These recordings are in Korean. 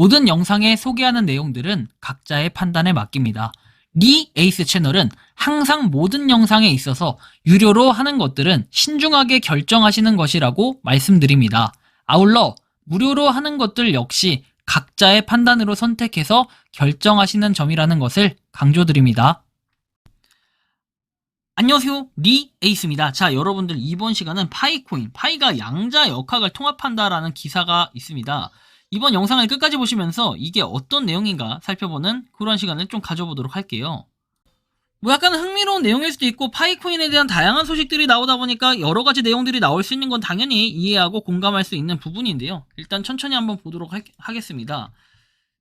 모든 영상에 소개하는 내용들은 각자의 판단에 맡깁니다. 리 에이스 채널은 항상 모든 영상에 있어서 유료로 하는 것들은 신중하게 결정하시는 것이라고 말씀드립니다. 아울러 무료로 하는 것들 역시 각자의 판단으로 선택해서 결정하시는 점이라는 것을 강조드립니다. 안녕하세요, 리 에이스입니다. 자, 여러분들 이번 시간은 파이코인, 파이가 양자 역학을 통합한다라는 기사가 있습니다. 이번 영상을 끝까지 보시면서 이게 어떤 내용인가 살펴보는 그런 시간을 좀 가져보도록 할게요. 뭐 약간 흥미로운 내용일 수도 있고 파이코인에 대한 다양한 소식들이 나오다 보니까 여러 가지 내용들이 나올 수 있는 건 당연히 이해하고 공감할 수 있는 부분인데요. 일단 천천히 한번 보도록 하겠습니다.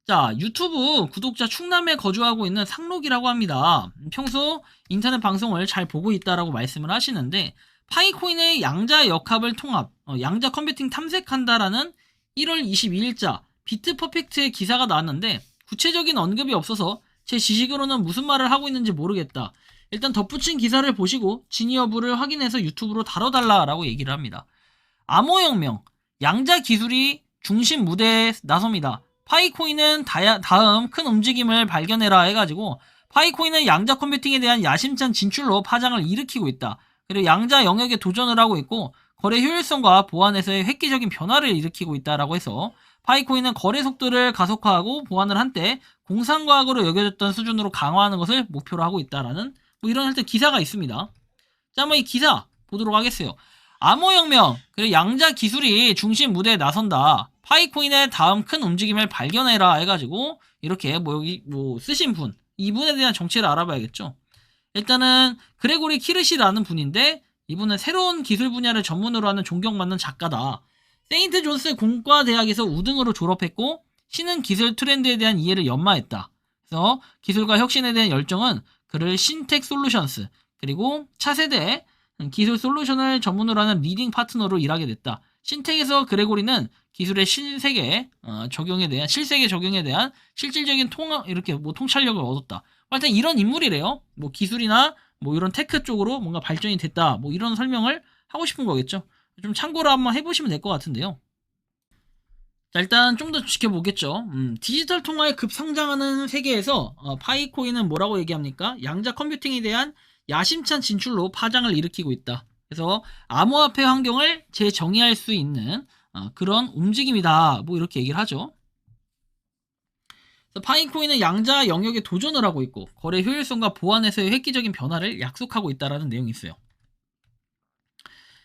자, 유튜브 구독자 충남에 거주하고 있는 상록이라고 합니다. 평소 인터넷 방송을 잘 보고 있다라고 말씀을 하시는데 파이코인의 양자 역합을 통합, 양자 컴퓨팅 탐색한다라는 1월 22일자 비트퍼펙트의 기사가 나왔는데 구체적인 언급이 없어서 제 지식으로는 무슨 말을 하고 있는지 모르겠다. 일단 덧붙인 기사를 보시고 진위 여부를 확인해서 유튜브로 다뤄달라라고 얘기를 합니다. 암호혁명, 양자 기술이 중심 무대에 나섭니다. 파이코인은 다음 큰 움직임을 발견해라 해가지고 파이코인은 양자 컴퓨팅에 대한 야심찬 진출로 파장을 일으키고 있다. 그리고 양자 영역에 도전을 하고 있고 거래 효율성과 보안에서의 획기적인 변화를 일으키고 있다라고 해서 파이코인은 거래 속도를 가속화하고 보안을 한때 공상과학으로 여겨졌던 수준으로 강화하는 것을 목표로 하고 있다라는 뭐 이런 하여튼 기사가 있습니다. 자, 한번 이 기사 보도록 하겠어요. 암호혁명, 그리고 양자 기술이 중심 무대에 나선다. 파이코인의 다음 큰 움직임을 발견해라 해가지고 이렇게 뭐 여기 뭐 쓰신 분, 이분에 대한 정체를 알아봐야겠죠. 일단은 그레고리 키르시라는 분인데 이분은 새로운 기술 분야를 전문으로 하는 존경받는 작가다. 세인트 존스 공과대학에서 우등으로 졸업했고 신흥 기술 트렌드에 대한 이해를 연마했다. 그래서 기술과 혁신에 대한 열정은 그를 신텍 솔루션스 그리고 차세대 기술 솔루션을 전문으로 하는 리딩 파트너로 일하게 됐다. 신텍에서 그레고리는 기술의 실세계 적용에 대한 실질적인 이렇게 뭐 통찰력을 얻었다. 하여튼 이런 인물이래요. 뭐 기술이나 뭐 이런 테크 쪽으로 뭔가 발전이 됐다. 뭐 이런 설명을 하고 싶은 거겠죠. 좀 참고로 한번 해보시면 될 것 같은데요. 자, 일단 좀 더 지켜보겠죠. 디지털 통화에 급성장하는 세계에서 파이코인은 뭐라고 얘기합니까? 양자 컴퓨팅에 대한 야심찬 진출로 파장을 일으키고 있다. 그래서 암호화폐 환경을 재정의할 수 있는 그런 움직임이다. 뭐 이렇게 얘기를 하죠. 파이코인은 양자 영역에 도전을 하고 있고 거래 효율성과 보안에서의 획기적인 변화를 약속하고 있다라는 내용이 있어요.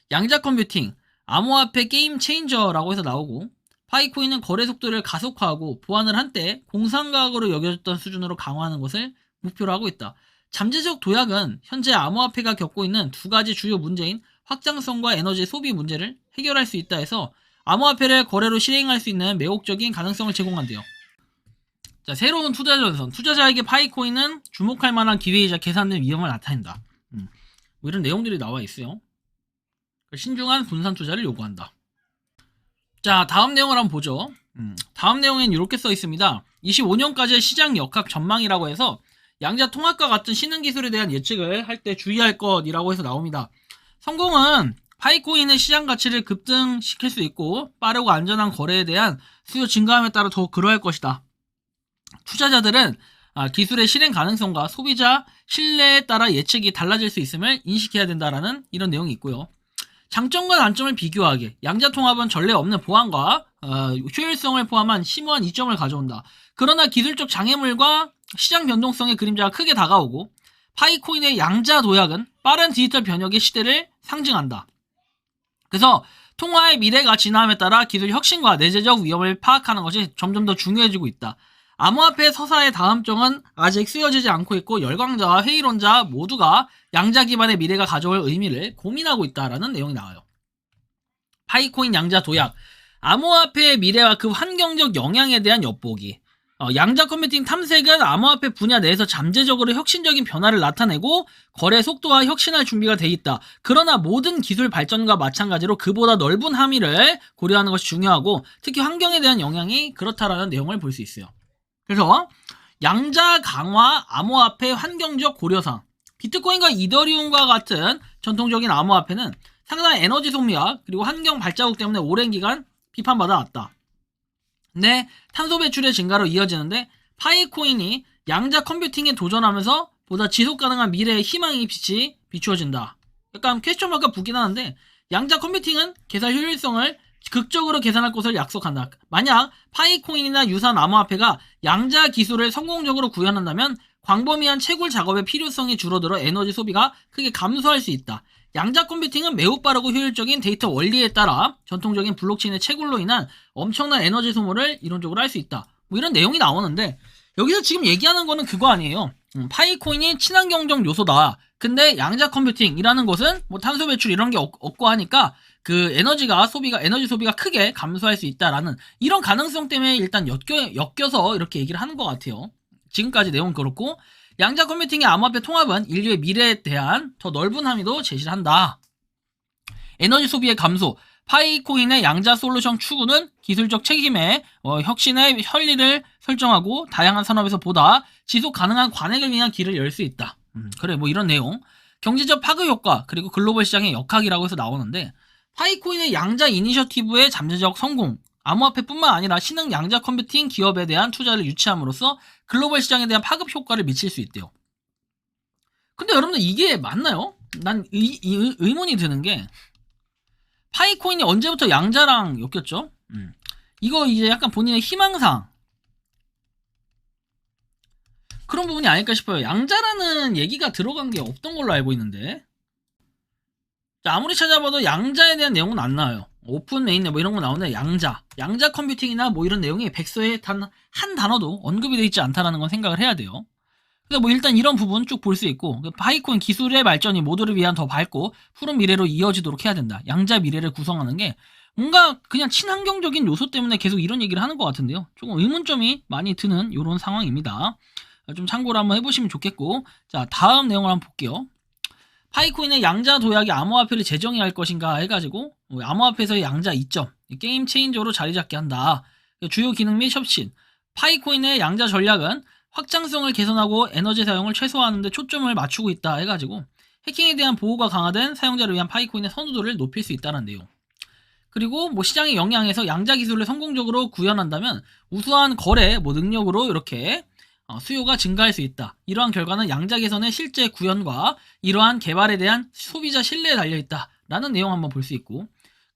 양자 컴퓨팅, 암호화폐 게임 체인저라고 해서 나오고 파이코인은 거래 속도를 가속화하고 보안을 한때 공상과학으로 여겨졌던 수준으로 강화하는 것을 목표로 하고 있다. 잠재적 도약은 현재 암호화폐가 겪고 있는 두 가지 주요 문제인 확장성과 에너지 소비 문제를 해결할 수 있다 해서 암호화폐를 거래로 실행할 수 있는 매혹적인 가능성을 제공한대요. 자, 새로운 투자 전선, 투자자에게 파이코인은 주목할 만한 기회이자 계산된 위험을 나타낸다. 뭐 이런 내용들이 나와 있어요. 신중한 분산 투자를 요구한다. 자, 다음 내용을 한번 보죠. 다음 내용엔 이렇게 써 있습니다. 25년까지의 시장 역학 전망이라고 해서 양자 통합과 같은 신흥 기술에 대한 예측을 할 때 주의할 것이라고 해서 나옵니다. 성공은 파이코인의 시장 가치를 급등시킬 수 있고 빠르고 안전한 거래에 대한 수요 증가함에 따라 더욱 그러할 것이다. 투자자들은 기술의 실행 가능성과 소비자 신뢰에 따라 예측이 달라질 수 있음을 인식해야 된다라는 이런 내용이 있고요. 장점과 단점을 비교하게 양자 통합은 전례 없는 보안과 효율성을 포함한 심오한 이점을 가져온다. 그러나 기술적 장애물과 시장 변동성의 그림자가 크게 다가오고 파이코인의 양자 도약은 빠른 디지털 변혁의 시대를 상징한다. 그래서 통화의 미래가 진화함에 따라 기술 혁신과 내재적 위험을 파악하는 것이 점점 더 중요해지고 있다. 암호화폐 서사의 다음 정은 아직 쓰여지지 않고 있고 열광자와 회의론자 모두가 양자 기반의 미래가 가져올 의미를 고민하고 있다라는 내용이 나와요. 파이코인 양자 도약, 암호화폐의 미래와 그 환경적 영향에 대한 엿보기. 양자 컴퓨팅 탐색은 암호화폐 분야 내에서 잠재적으로 혁신적인 변화를 나타내고 거래 속도와 혁신할 준비가 돼 있다. 그러나 모든 기술 발전과 마찬가지로 그보다 넓은 함의를 고려하는 것이 중요하고 특히 환경에 대한 영향이 그렇다라는 내용을 볼 수 있어요. 그래서 양자 강화 암호화폐 환경적 고려사항, 비트코인과 이더리움과 같은 전통적인 암호화폐는 상당한 에너지 소비와 그리고 환경 발자국 때문에 오랜 기간 비판받아 왔다. 근데 탄소 배출의 증가로 이어지는데 파이코인이 양자 컴퓨팅에 도전하면서 보다 지속 가능한 미래의 희망의 빛이 비추어진다. 약간 퀘스천 마크가 붙긴 하는데 양자 컴퓨팅은 계산 효율성을 극적으로 계산할 것을 약속한다. 만약 파이코인이나 유사한 암호화폐가 양자 기술을 성공적으로 구현한다면 광범위한 채굴 작업의 필요성이 줄어들어 에너지 소비가 크게 감소할 수 있다. 양자 컴퓨팅은 매우 빠르고 효율적인 데이터 원리에 따라 전통적인 블록체인의 채굴로 인한 엄청난 에너지 소모를 이론적으로 할 수 있다. 뭐 이런 내용이 나오는데 여기서 지금 얘기하는 거는 그거 아니에요. 파이코인이 친환경적 요소다. 근데 양자 컴퓨팅이라는 것은 뭐 탄소 배출 이런 게 없고 하니까 그 에너지 소비가 크게 감소할 수 있다라는 이런 가능성 때문에 일단 엮여서 이렇게 얘기를 하는 것 같아요. 지금까지 내용은 그렇고 양자 컴퓨팅의 암호화폐 통합은 인류의 미래에 대한 더 넓은 함의도 제시를 한다. 에너지 소비의 감소, 파이코인의 양자 솔루션 추구는 기술적 책임의 혁신의 현리를 설정하고 다양한 산업에서 보다 지속 가능한 관행을 위한 길을 열 수 있다. 그래 뭐 이런 내용. 경제적 파급 효과 그리고 글로벌 시장의 역학이라고 해서 나오는데 파이코인의 양자 이니셔티브의 잠재적 성공, 암호화폐뿐만 아니라 신흥 양자 컴퓨팅 기업에 대한 투자를 유치함으로써 글로벌 시장에 대한 파급 효과를 미칠 수 있대요. 근데 여러분들 이게 맞나요? 난 의문이 드는 게 파이코인이 언제부터 양자랑 엮였죠? 이거 이제 약간 본인의 희망상 그런 부분이 아닐까 싶어요. 양자라는 얘기가 들어간 게 없던 걸로 알고 있는데 아무리 찾아봐도 양자에 대한 내용은 안 나와요. 오픈 메인넷 뭐 이런 거 나오는데 양자 컴퓨팅이나 뭐 이런 내용이 백서에 단 한 단어도 언급이 되어 있지 않다라는 건 생각을 해야 돼요. 그래서 뭐 일단 이런 부분 쭉 볼 수 있고 파이코인 기술의 발전이 모두를 위한 더 밝고 푸른 미래로 이어지도록 해야 된다. 양자 미래를 구성하는 게 뭔가 그냥 친환경적인 요소 때문에 계속 이런 얘기를 하는 것 같은데요. 조금 의문점이 많이 드는 이런 상황입니다. 좀 참고로 한번 해보시면 좋겠고 자 다음 내용을 한번 볼게요. 파이코인의 양자 도약이 암호화폐를 재정의할 것인가 해가지고 암호화폐에서의 양자 이점 게임 체인저로 자리 잡게 한다. 주요 기능 및 혁신 파이코인의 양자 전략은 확장성을 개선하고 에너지 사용을 최소화하는 데 초점을 맞추고 있다 해가지고 해킹에 대한 보호가 강화된 사용자를 위한 파이코인의 선호도를 높일 수 있다는 내용. 그리고 뭐 시장의 영향에서 양자 기술을 성공적으로 구현한다면 우수한 거래 능력으로 이렇게 수요가 증가할 수 있다. 이러한 결과는 양자 개선의 실제 구현과 이러한 개발에 대한 소비자 신뢰에 달려있다. 라는 내용 한번 볼 수 있고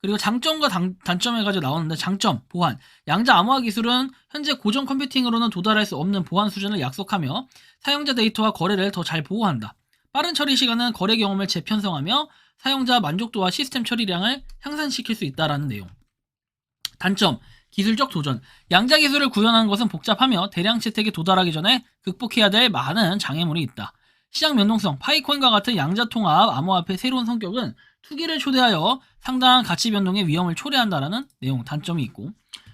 그리고 장점과 단점 해가지고 나오는데 장점, 보안. 양자 암호화 기술은 현재 고전 컴퓨팅으로는 도달할 수 없는 보안 수준을 약속하며 사용자 데이터와 거래를 더 잘 보호한다. 빠른 처리 시간은 거래 경험을 재편성하며 사용자 만족도와 시스템 처리량을 향상시킬 수 있다라는 내용. 단점, 기술적 도전. 양자 기술을 구현하는 것은 복잡하며 대량 채택에 도달하기 전에 극복해야 될 많은 장애물이 있다. 시장 변동성, 파이코인과 같은 양자 통합 암호화폐의 새로운 성격은 투기를 초래하여 상당한 가치 변동의 위험을 초래한다라는 내용 단점이 있고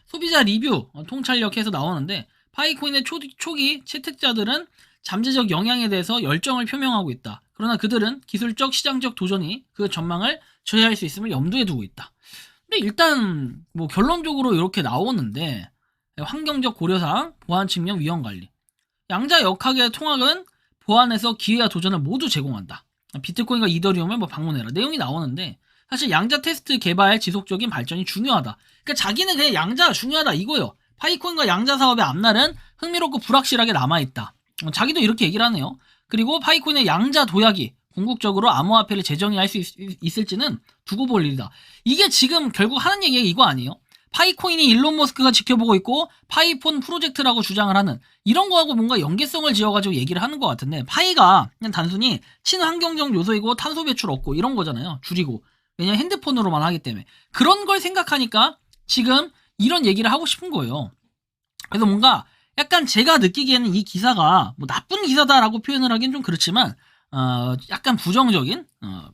소비자 리뷰 통찰력에서 나오는데 파이코인의 초기 채택자들은 잠재적 영향에 대해서 열정을 표명하고 있다. 그러나 그들은 기술적 시장적 도전이 그 전망을 저해할 수 있음을 염두에 두고 있다. 근데 일단 뭐 결론적으로 이렇게 나오는데 환경적 고려사항, 보안 측면 위험 관리. 양자 역학의 통합은 보안에서 기회와 도전을 모두 제공한다. 비트코인과 이더리움을 뭐 방문해라. 내용이 나오는데 사실 양자 테스트 개발 지속적인 발전이 중요하다. 그러니까 자기는 그냥 양자가 중요하다 이거요. 파이코인과 양자 사업의 앞날은 흥미롭고 불확실하게 남아있다. 자기도 이렇게 얘기를 하네요. 그리고 파이코인의 양자 도약이 궁극적으로 암호화폐를 재정의할 수 있을지는 두고 볼 일이다. 이게 지금 결국 하는 얘기가 이거 아니에요? 파이코인이 일론 머스크가 지켜보고 있고 파이폰 프로젝트라고 주장을 하는 이런 거하고 뭔가 연계성을 지어가지고 얘기를 하는 것 같은데 파이가 그냥 단순히 친환경적 요소이고 탄소 배출 없고 이런 거잖아요. 줄이고. 왜냐면 핸드폰으로만 하기 때문에. 그런 걸 생각하니까 지금 이런 얘기를 하고 싶은 거예요. 그래서 뭔가 약간 제가 느끼기에는 이 기사가 뭐 나쁜 기사다라고 표현을 하긴 좀 그렇지만 약간 부정적인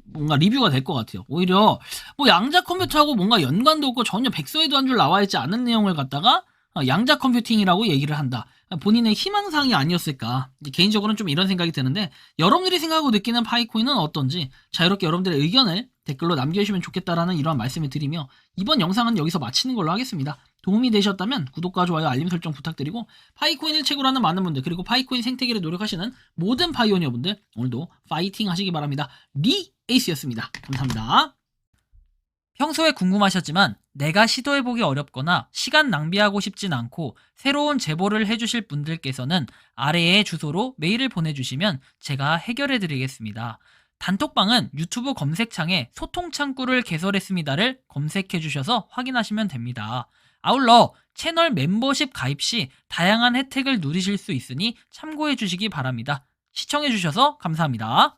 뭔가 리뷰가 될 것 같아요. 오히려 뭐 양자 컴퓨터하고 뭔가 연관도 없고 전혀 백서에도 한 줄 나와 있지 않은 내용을 갖다가 양자 컴퓨팅이라고 얘기를 한다. 본인의 희망사항이 아니었을까. 개인적으로는 좀 이런 생각이 드는데 여러분들이 생각하고 느끼는 파이코인은 어떤지 자유롭게 여러분들의 의견을 댓글로 남겨주시면 좋겠다라는 이러한 말씀을 드리며 이번 영상은 여기서 마치는 걸로 하겠습니다. 도움이 되셨다면 구독과 좋아요, 알림 설정 부탁드리고 파이코인을 채굴 하는 많은 분들 그리고 파이코인 생태계를 노력하시는 모든 파이오니어분들 오늘도 파이팅 하시기 바랍니다. 리 에이스였습니다. 감사합니다. 평소에 궁금하셨지만 내가 시도해보기 어렵거나 시간 낭비하고 싶진 않고 새로운 제보를 해주실 분들께서는 아래의 주소로 메일을 보내주시면 제가 해결해드리겠습니다. 단톡방은 유튜브 검색창에 소통창구를 개설했습니다를 검색해주셔서 확인하시면 됩니다. 아울러 채널 멤버십 가입 시 다양한 혜택을 누리실 수 있으니 참고해주시기 바랍니다. 시청해주셔서 감사합니다.